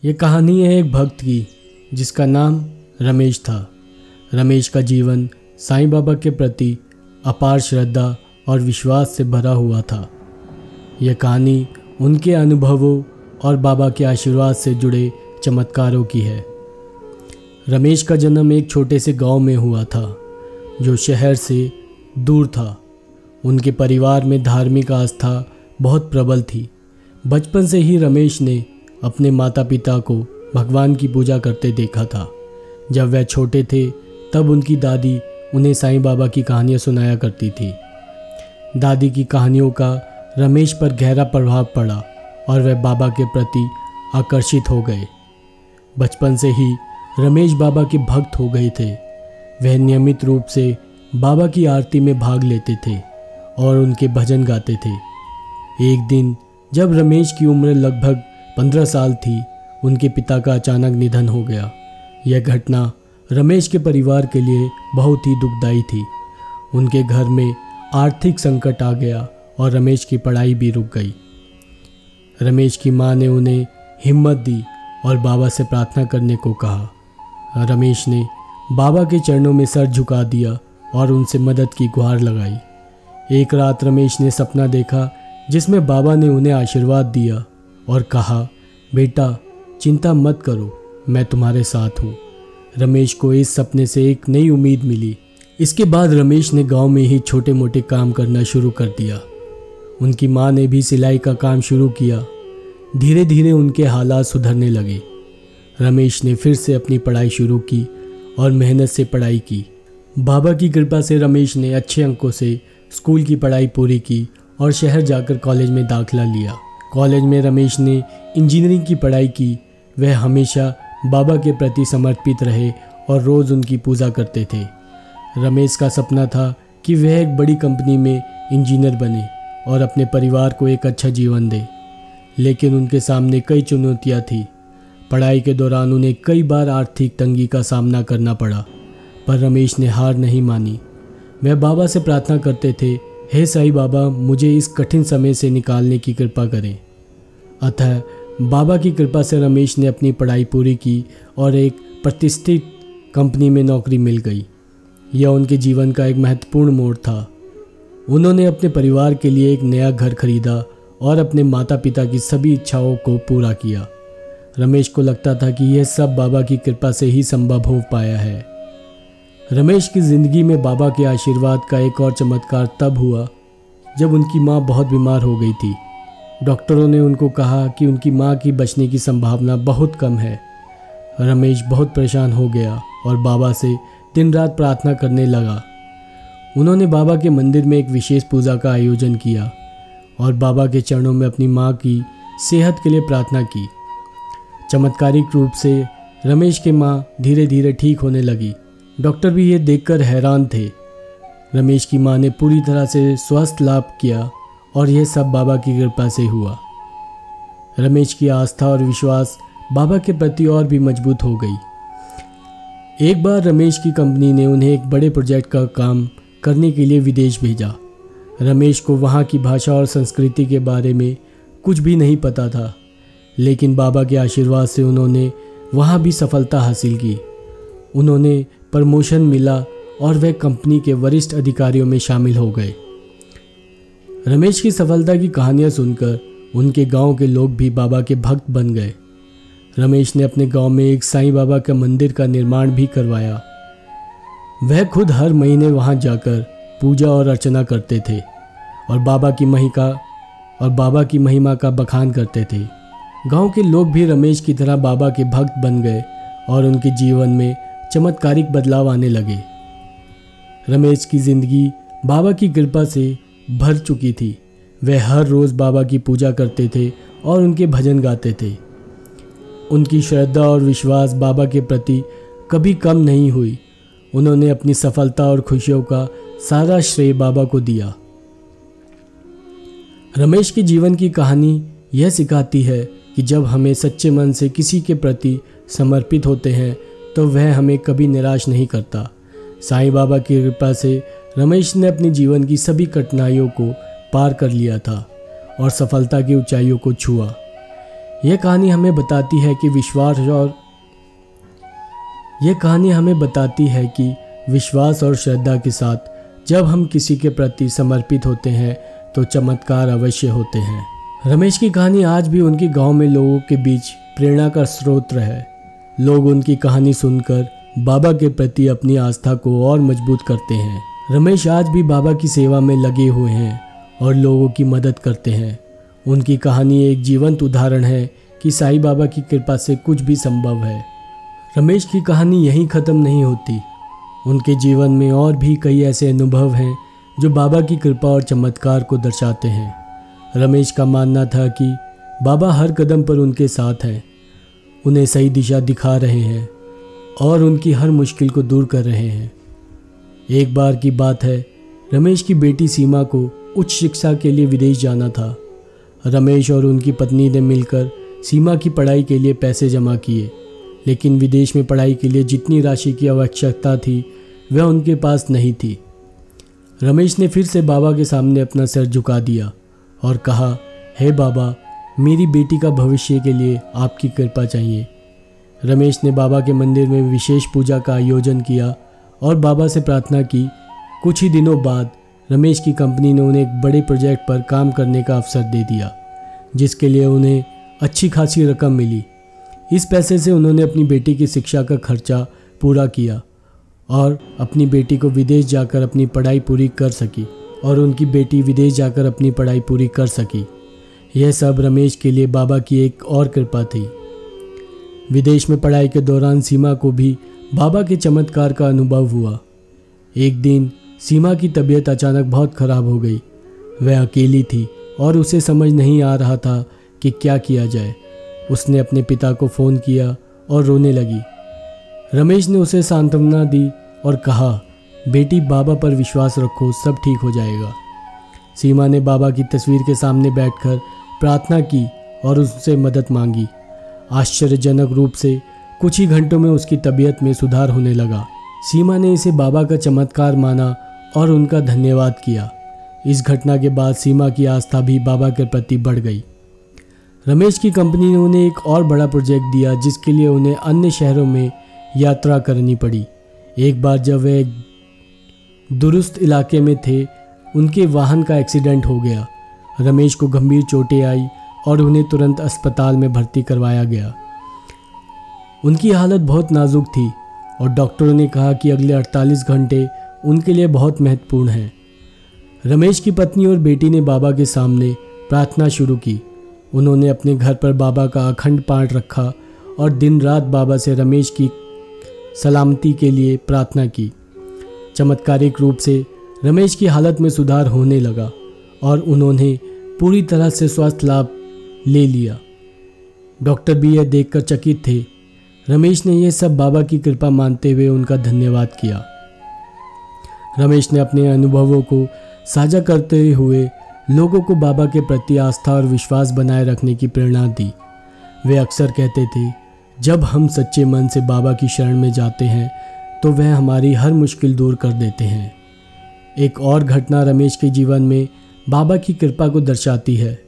ये कहानी है एक भक्त की जिसका नाम रमेश था। रमेश का जीवन साईं बाबा के प्रति अपार श्रद्धा और विश्वास से भरा हुआ था। यह कहानी उनके अनुभवों और बाबा के आशीर्वाद से जुड़े चमत्कारों की है। रमेश का जन्म एक छोटे से गांव में हुआ था जो शहर से दूर था। उनके परिवार में धार्मिक आस्था बहुत प्रबल थी। बचपन से ही रमेश ने अपने माता पिता को भगवान की पूजा करते देखा था। जब वह छोटे थे तब उनकी दादी उन्हें साईं बाबा की कहानियाँ सुनाया करती थी। दादी की कहानियों का रमेश पर गहरा प्रभाव पड़ा और वह बाबा के प्रति आकर्षित हो गए। बचपन से ही रमेश बाबा के भक्त हो गए थे। वह नियमित रूप से बाबा की आरती में भाग लेते थे और उनके भजन गाते थे। एक दिन जब रमेश की उम्र लगभग 15 साल थी, उनके पिता का अचानक निधन हो गया। यह घटना रमेश के परिवार के लिए बहुत ही दुखदाई थी। उनके घर में आर्थिक संकट आ गया और रमेश की पढ़ाई भी रुक गई। रमेश की मां ने उन्हें हिम्मत दी और बाबा से प्रार्थना करने को कहा। रमेश ने बाबा के चरणों में सर झुका दिया और उनसे मदद की गुहार लगाई। एक रात रमेश ने सपना देखा जिसमें बाबा ने उन्हें आशीर्वाद दिया और कहा, बेटा चिंता मत करो, मैं तुम्हारे साथ हूँ। रमेश को इस सपने से एक नई उम्मीद मिली। इसके बाद रमेश ने गांव में ही छोटे मोटे काम करना शुरू कर दिया। उनकी मां ने भी सिलाई का काम शुरू किया। धीरे धीरे उनके हालात सुधरने लगे। रमेश ने फिर से अपनी पढ़ाई शुरू की और मेहनत से पढ़ाई की। बाबा की कृपा से रमेश ने अच्छे अंकों से स्कूल की पढ़ाई पूरी की और शहर जाकर कॉलेज में दाखिला लिया। कॉलेज में रमेश ने इंजीनियरिंग की पढ़ाई की। वह हमेशा बाबा के प्रति समर्पित रहे और रोज़ उनकी पूजा करते थे। रमेश का सपना था कि वह एक बड़ी कंपनी में इंजीनियर बने और अपने परिवार को एक अच्छा जीवन दे, लेकिन उनके सामने कई चुनौतियां थी। पढ़ाई के दौरान उन्हें कई बार आर्थिक तंगी का सामना करना पड़ा, पर रमेश ने हार नहीं मानी। वह बाबा से प्रार्थना करते थे, हे साईं बाबा, मुझे इस कठिन समय से निकालने की कृपा करें। अतः बाबा की कृपा से रमेश ने अपनी पढ़ाई पूरी की और एक प्रतिष्ठित कंपनी में नौकरी मिल गई। यह उनके जीवन का एक महत्वपूर्ण मोड़ था। उन्होंने अपने परिवार के लिए एक नया घर खरीदा और अपने माता पिता की सभी इच्छाओं को पूरा किया। रमेश को लगता था कि यह सब बाबा की कृपा से ही संभव हो पाया है। रमेश की ज़िंदगी में बाबा के आशीर्वाद का एक और चमत्कार तब हुआ जब उनकी मां बहुत बीमार हो गई थी। डॉक्टरों ने उनको कहा कि उनकी मां की बचने की संभावना बहुत कम है। रमेश बहुत परेशान हो गया और बाबा से दिन रात प्रार्थना करने लगा। उन्होंने बाबा के मंदिर में एक विशेष पूजा का आयोजन किया और बाबा के चरणों में अपनी मां की सेहत के लिए प्रार्थना की। चमत्कारिक रूप से रमेश की मां धीरे धीरे ठीक होने लगी। डॉक्टर भी ये देखकर हैरान थे। रमेश की मां ने पूरी तरह से स्वास्थ्य लाभ किया और यह सब बाबा की कृपा से हुआ। रमेश की आस्था और विश्वास बाबा के प्रति और भी मजबूत हो गई। एक बार रमेश की कंपनी ने उन्हें एक बड़े प्रोजेक्ट का काम करने के लिए विदेश भेजा। रमेश को वहाँ की भाषा और संस्कृति के बारे में कुछ भी नहीं पता था, लेकिन बाबा के आशीर्वाद से उन्होंने वहाँ भी सफलता हासिल की। उन्होंने प्रमोशन मिला और वह कंपनी के वरिष्ठ अधिकारियों में शामिल हो गए। रमेश की सफलता की कहानियाँ सुनकर उनके गांव के लोग भी बाबा के भक्त बन गए। रमेश ने अपने गांव में एक साईं बाबा का मंदिर का निर्माण भी करवाया। वह खुद हर महीने वहां जाकर पूजा और अर्चना करते थे और बाबा की महिमा का बखान करते थे। गांव के लोग भी रमेश की तरह बाबा के भक्त बन गए और उनके जीवन में चमत्कारिक बदलाव आने लगे। रमेश की जिंदगी बाबा की कृपा से भर चुकी थी। वह हर रोज़ बाबा की पूजा करते थे और उनके भजन गाते थे। उनकी श्रद्धा और विश्वास बाबा के प्रति कभी कम नहीं हुई। उन्होंने अपनी सफलता और खुशियों का सारा श्रेय बाबा को दिया। रमेश के जीवन की कहानी यह सिखाती है कि जब हमें सच्चे मन से किसी के प्रति समर्पित होते हैं तो वह हमें कभी निराश नहीं करता। साईं बाबा की कृपा से रमेश ने अपने जीवन की सभी कठिनाइयों को पार कर लिया था और सफलता की ऊंचाइयों को छुआ। यह कहानी हमें बताती है कि विश्वास और श्रद्धा के साथ जब हम किसी के प्रति समर्पित होते हैं तो चमत्कार अवश्य होते हैं। रमेश की कहानी आज भी उनके गांव में लोगों के बीच प्रेरणा का स्रोत है। लोग उनकी कहानी सुनकर बाबा के प्रति अपनी आस्था को और मजबूत करते हैं। रमेश आज भी बाबा की सेवा में लगे हुए हैं और लोगों की मदद करते हैं। उनकी कहानी एक जीवंत उदाहरण है कि साईं बाबा की कृपा से कुछ भी संभव है। रमेश की कहानी यहीं ख़त्म नहीं होती। उनके जीवन में और भी कई ऐसे अनुभव हैं जो बाबा की कृपा और चमत्कार को दर्शाते हैं। रमेश का मानना था कि बाबा हर कदम पर उनके साथ हैं, उन्हें सही दिशा दिखा रहे हैं और उनकी हर मुश्किल को दूर कर रहे हैं। एक बार की बात है, रमेश की बेटी सीमा को उच्च शिक्षा के लिए विदेश जाना था। रमेश और उनकी पत्नी ने मिलकर सीमा की पढ़ाई के लिए पैसे जमा किए, लेकिन विदेश में पढ़ाई के लिए जितनी राशि की आवश्यकता थी वह उनके पास नहीं थी। रमेश ने फिर से बाबा के सामने अपना सिर झुका दिया और कहा, हे बाबा, मेरी बेटी का भविष्य के लिए आपकी कृपा चाहिए। रमेश ने बाबा के मंदिर में विशेष पूजा का आयोजन किया और बाबा से प्रार्थना की। कुछ ही दिनों बाद रमेश की कंपनी ने उन्हें एक बड़े प्रोजेक्ट पर काम करने का अवसर दे दिया, जिसके लिए उन्हें अच्छी खासी रकम मिली। इस पैसे से उन्होंने अपनी बेटी की शिक्षा का खर्चा पूरा किया और अपनी बेटी को विदेश जाकर अपनी पढ़ाई पूरी कर सकी। यह सब रमेश के लिए बाबा की एक और कृपा थी। विदेश में पढ़ाई के दौरान सीमा को भी बाबा के चमत्कार का अनुभव हुआ। एक दिन सीमा की तबीयत अचानक बहुत खराब हो गई। वह अकेली थी और उसे समझ नहीं आ रहा था कि क्या किया जाए। उसने अपने पिता को फ़ोन किया और रोने लगी। रमेश ने उसे सांत्वना दी और कहा, बेटी, बाबा पर विश्वास रखो, सब ठीक हो जाएगा। सीमा ने बाबा की तस्वीर के सामने बैठकर प्रार्थना की और उससे मदद मांगी। आश्चर्यजनक रूप से कुछ ही घंटों में उसकी तबीयत में सुधार होने लगा। सीमा ने इसे बाबा का चमत्कार माना और उनका धन्यवाद किया। इस घटना के बाद सीमा की आस्था भी बाबा के प्रति बढ़ गई। रमेश की कंपनी ने उन्हें एक और बड़ा प्रोजेक्ट दिया, जिसके लिए उन्हें अन्य शहरों में यात्रा करनी पड़ी। एक बार जब वे एक दुरुस्त इलाके में थे, उनके वाहन का एक्सीडेंट हो गया। रमेश को गंभीर चोटें आई और उन्हें तुरंत अस्पताल में भर्ती करवाया गया। उनकी हालत बहुत नाजुक थी और डॉक्टरों ने कहा कि अगले 48 घंटे उनके लिए बहुत महत्वपूर्ण हैं। रमेश की पत्नी और बेटी ने बाबा के सामने प्रार्थना शुरू की। उन्होंने अपने घर पर बाबा का अखंड पाठ रखा और दिन रात बाबा से रमेश की सलामती के लिए प्रार्थना की। चमत्कारिक रूप से रमेश की हालत में सुधार होने लगा और उन्होंने पूरी तरह से स्वास्थ्य लाभ ले लिया। डॉक्टर भी यह देखकर चकित थे। रमेश ने यह सब बाबा की कृपा मानते हुए उनका धन्यवाद किया। रमेश ने अपने अनुभवों को साझा करते हुए लोगों को बाबा के प्रति आस्था और विश्वास बनाए रखने की प्रेरणा दी। वे अक्सर कहते थे, जब हम सच्चे मन से बाबा की शरण में जाते हैं तो वह हमारी हर मुश्किल दूर कर देते हैं। एक और घटना रमेश के जीवन में बाबा की कृपा को दर्शाती है।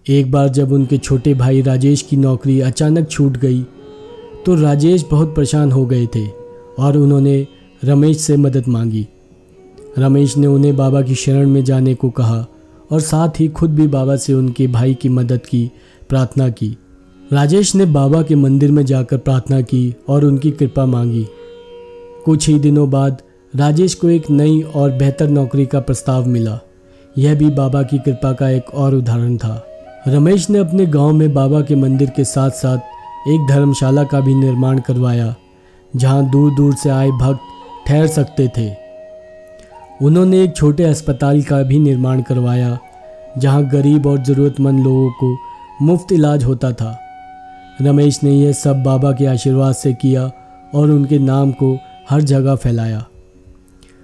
एक बार जब उनके छोटे भाई राजेश की नौकरी अचानक छूट गई तो राजेश बहुत परेशान हो गए थे और उन्होंने रमेश से मदद मांगी। रमेश ने उन्हें बाबा की शरण में जाने को कहा और साथ ही खुद भी बाबा से उनके भाई की मदद की प्रार्थना की। राजेश ने बाबा के मंदिर में जाकर प्रार्थना की और उनकी कृपा मांगी। कुछ ही दिनों बाद राजेश को एक नई और बेहतर नौकरी का प्रस्ताव मिला। यह भी बाबा की कृपा का एक और उदाहरण था। रमेश ने अपने गांव में बाबा के मंदिर के साथ साथ एक धर्मशाला का भी निर्माण करवाया, जहां दूर दूर से आए भक्त ठहर सकते थे। उन्होंने एक छोटे अस्पताल का भी निर्माण करवाया, जहां गरीब और ज़रूरतमंद लोगों को मुफ्त इलाज होता था। रमेश ने यह सब बाबा के आशीर्वाद से किया और उनके नाम को हर जगह फैलाया।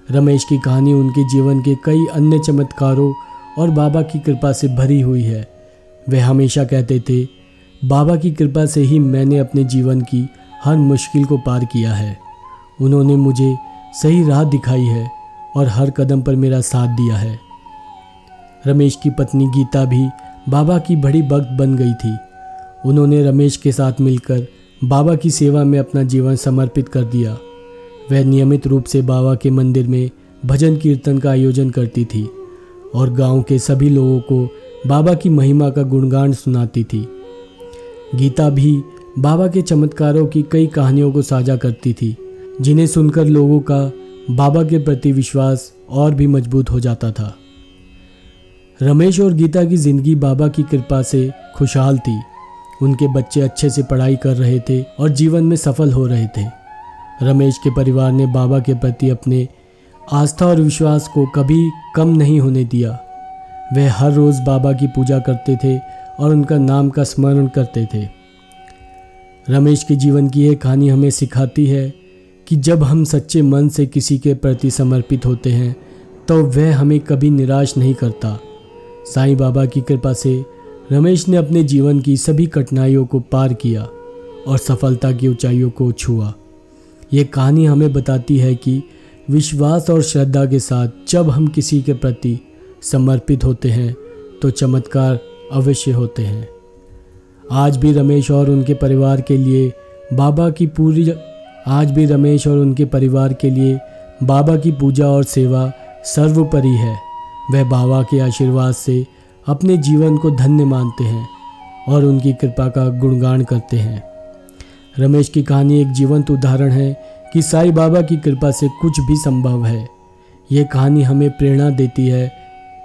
रमेश की कहानी उनके जीवन के कई अन्य चमत्कारों और बाबा की कृपा से भरी हुई है। वे हमेशा कहते थे, बाबा की कृपा से ही मैंने अपने जीवन की हर मुश्किल को पार किया है। उन्होंने मुझे सही राह दिखाई है और हर कदम पर मेरा साथ दिया है। रमेश की पत्नी गीता भी बाबा की बड़ी भक्त बन गई थी। उन्होंने रमेश के साथ मिलकर बाबा की सेवा में अपना जीवन समर्पित कर दिया। वह नियमित रूप से बाबा के मंदिर में भजन कीर्तन का आयोजन करती थी और गांव के सभी लोगों को बाबा की महिमा का गुणगान सुनाती थी। गीता भी बाबा के चमत्कारों की कई कहानियों को साझा करती थी, जिन्हें सुनकर लोगों का बाबा के प्रति विश्वास और भी मजबूत हो जाता था। रमेश और गीता की ज़िंदगी बाबा की कृपा से खुशहाल थी। उनके बच्चे अच्छे से पढ़ाई कर रहे थे और जीवन में सफल हो रहे थे। रमेश के परिवार ने बाबा के प्रति अपने आस्था और विश्वास को कभी कम नहीं होने दिया। वे हर रोज़ बाबा की पूजा करते थे और उनका नाम का स्मरण करते थे। रमेश के जीवन की यह कहानी हमें सिखाती है कि जब हम सच्चे मन से किसी के प्रति समर्पित होते हैं तो वह हमें कभी निराश नहीं करता। साईं बाबा की कृपा से रमेश ने अपने जीवन की सभी कठिनाइयों को पार किया और सफलता की ऊंचाइयों को छुआ। ये कहानी हमें बताती है कि विश्वास और श्रद्धा के साथ जब हम किसी के प्रति समर्पित होते हैं तो चमत्कार अवश्य होते हैं। आज भी रमेश और उनके परिवार के लिए बाबा की पूजा और सेवा सर्वोपरि है। वह बाबा के आशीर्वाद से अपने जीवन को धन्य मानते हैं और उनकी कृपा का गुणगान करते हैं। रमेश की कहानी एक जीवंत उदाहरण है कि साईं बाबा की कृपा से कुछ भी संभव है। यह कहानी हमें प्रेरणा देती है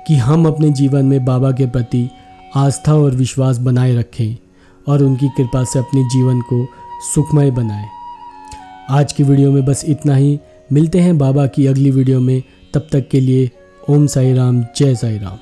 कि हम अपने जीवन में बाबा के प्रति आस्था और विश्वास बनाए रखें और उनकी कृपा से अपने जीवन को सुखमय बनाएं। आज की वीडियो में बस इतना ही। मिलते हैं बाबा की अगली वीडियो में। तब तक के लिए ओम साई राम, जय साई राम।